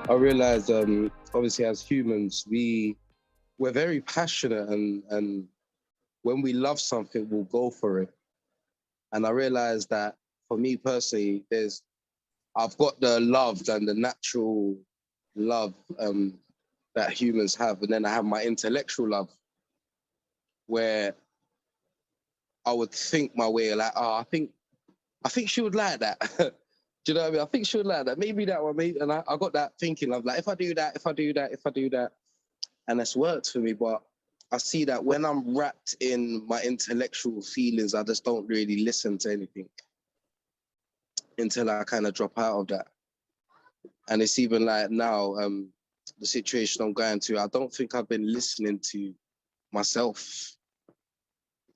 I realized, obviously, as humans, we're very passionate, and when we love something, we'll go for it. And I realized that for me personally, I've got the love and the natural love that humans have, and then I have my intellectual love, where I would think my way like, oh, I think she would like that. Do you know what I mean? I think she would like that. Maybe that one, maybe. And I got that thinking of like, if I do that, and it's worked for me. But I see that when I'm wrapped in my intellectual feelings, I just don't really listen to anything until I kind of drop out of that. And it's even like now, the situation I'm going to, I don't think I've been listening to myself.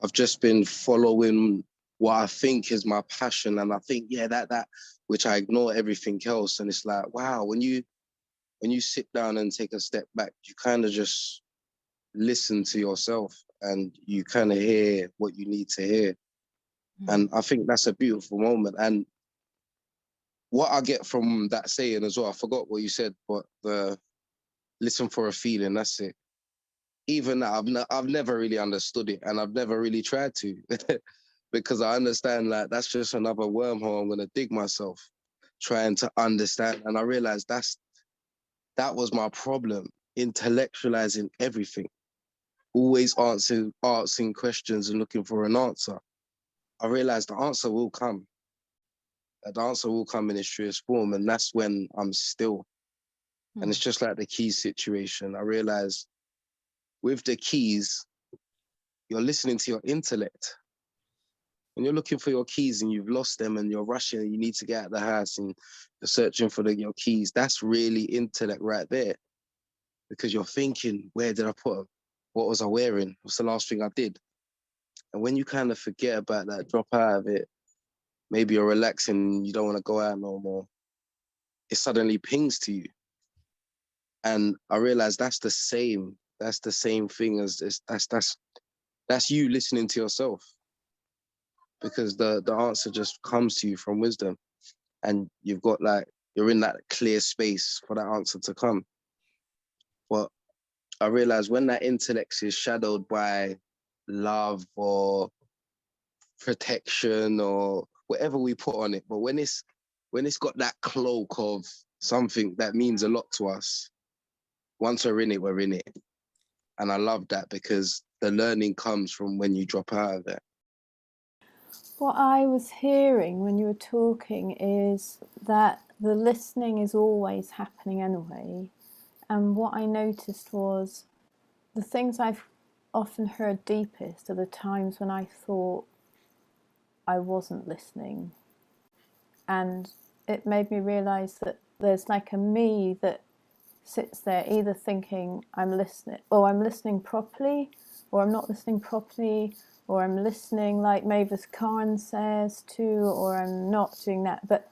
I've just been following what I think is my passion. And I think, yeah, that, which I ignore everything else. And it's like, wow, when you sit down and take a step back, you kind of just listen to yourself and you kind of hear what you need to hear. And I think that's a beautiful moment. And what I get from that saying as well, I forgot what you said, but the listen for a feeling, that's it. Even that, I've never really understood it, and I've never really tried to, because I understand like that's just another wormhole I'm going to dig myself, trying to understand. And I realized that was my problem, intellectualizing everything, always asking questions and looking for an answer. I realized the answer will come. The answer will come in its truest form, and that's when I'm still. And it's just like the keys situation. I realized with the keys, you're listening to your intellect. When you're looking for your keys and you've lost them and you're rushing and you need to get out of the house and you're searching for your keys, that's really intellect right there. Because you're thinking, where did I put them? What was I wearing? What's the last thing I did? And when you kind of forget about that, drop out of it, maybe you're relaxing, you don't want to go out no more, it suddenly pings to you. And I realized that's the same thing as this. That's you listening to yourself, because the answer just comes to you from wisdom, and you're in that clear space for that answer to come. But I realized when that intellect is shadowed by love or protection or whatever we put on it, but when it's got that cloak of something that means a lot to us, once we're in it. And I love that, because the learning comes from when you drop out of it. What I was hearing when you were talking is that the listening is always happening anyway. And what I noticed was the things I've often heard deepest are the times when I thought I wasn't listening. And it made me realise that there's like a me that sits there either thinking I'm listening properly, or I'm not listening properly, or I'm listening like Mavis Karn says to, or I'm not doing that. But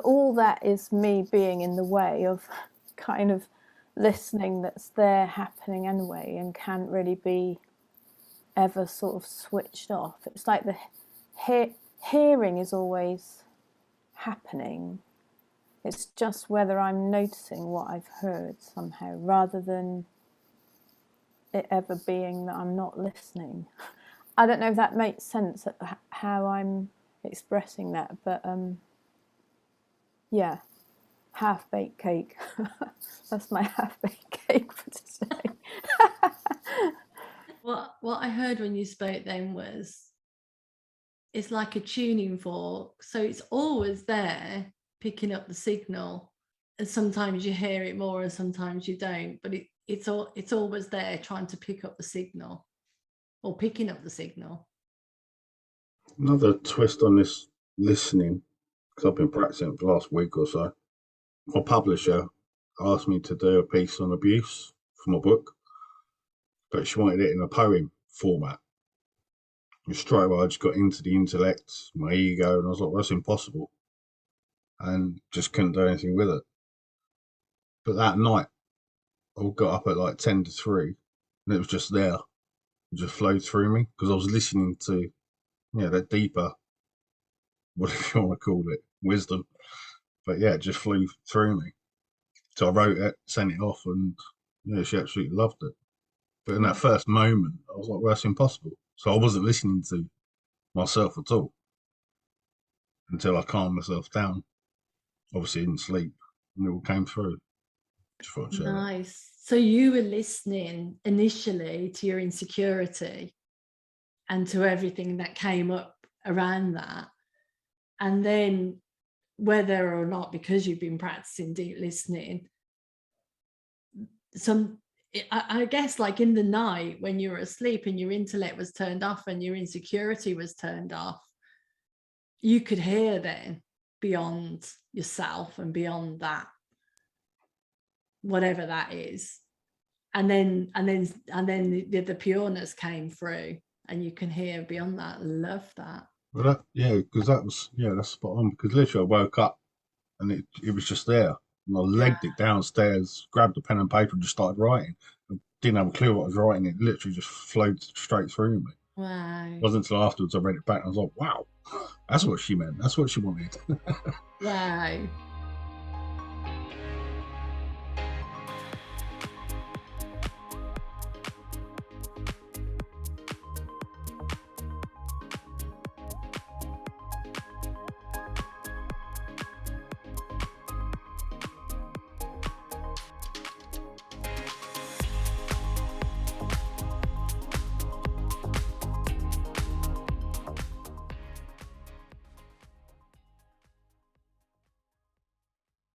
all that is me being in the way of kind of listening that's there happening anyway and can't really be ever sort of switched off. It's like the hearing is always happening. It's just whether I'm noticing what I've heard somehow, rather than it ever being that I'm not listening. I don't know if that makes sense, how I'm expressing that, but yeah, half-baked cake. That's my half-baked cake for today. What I heard when you spoke then was, it's like a tuning fork, so it's always there picking up the signal, and sometimes you hear it more and sometimes you don't, but it's always there trying to pick up the signal, or picking up the signal. Another twist on this listening, because I've been practicing for the last week or so. My publisher asked me to do a piece on abuse for my book, but she wanted it in a poem format. And straight away I just got into the intellect, my ego, and I was like, well, that's impossible. And just couldn't do anything with it. But that night, I got up at like 10 to 3, and it was just there. It just flowed through me, because I was listening to, that deeper, whatever you want to call it, wisdom. But yeah, it just flew through me. So I wrote it, sent it off, and yeah, she absolutely loved it. But in that first moment, I was like, well, that's impossible. So I wasn't listening to myself at all until I calmed myself down. Obviously, didn't sleep, and it all came through. Just thought I'd share that. Nice. So you were listening initially to your insecurity and to everything that came up around that. And then whether or not, because you've been practicing deep listening, I guess like in the night when you were asleep and your intellect was turned off and your insecurity was turned off, you could hear then beyond yourself and beyond that, whatever that is. And then the pureness came through and you can hear beyond that. Love that. Well, because that's spot on. Because literally, I woke up and it was just there, and I legged it downstairs, grabbed a pen and paper, and just started writing. I didn't have a clue what I was writing. It literally just flowed straight through me. Wow. It wasn't until afterwards I read it back and I was like, wow, that's what she meant. That's what she wanted. Wow.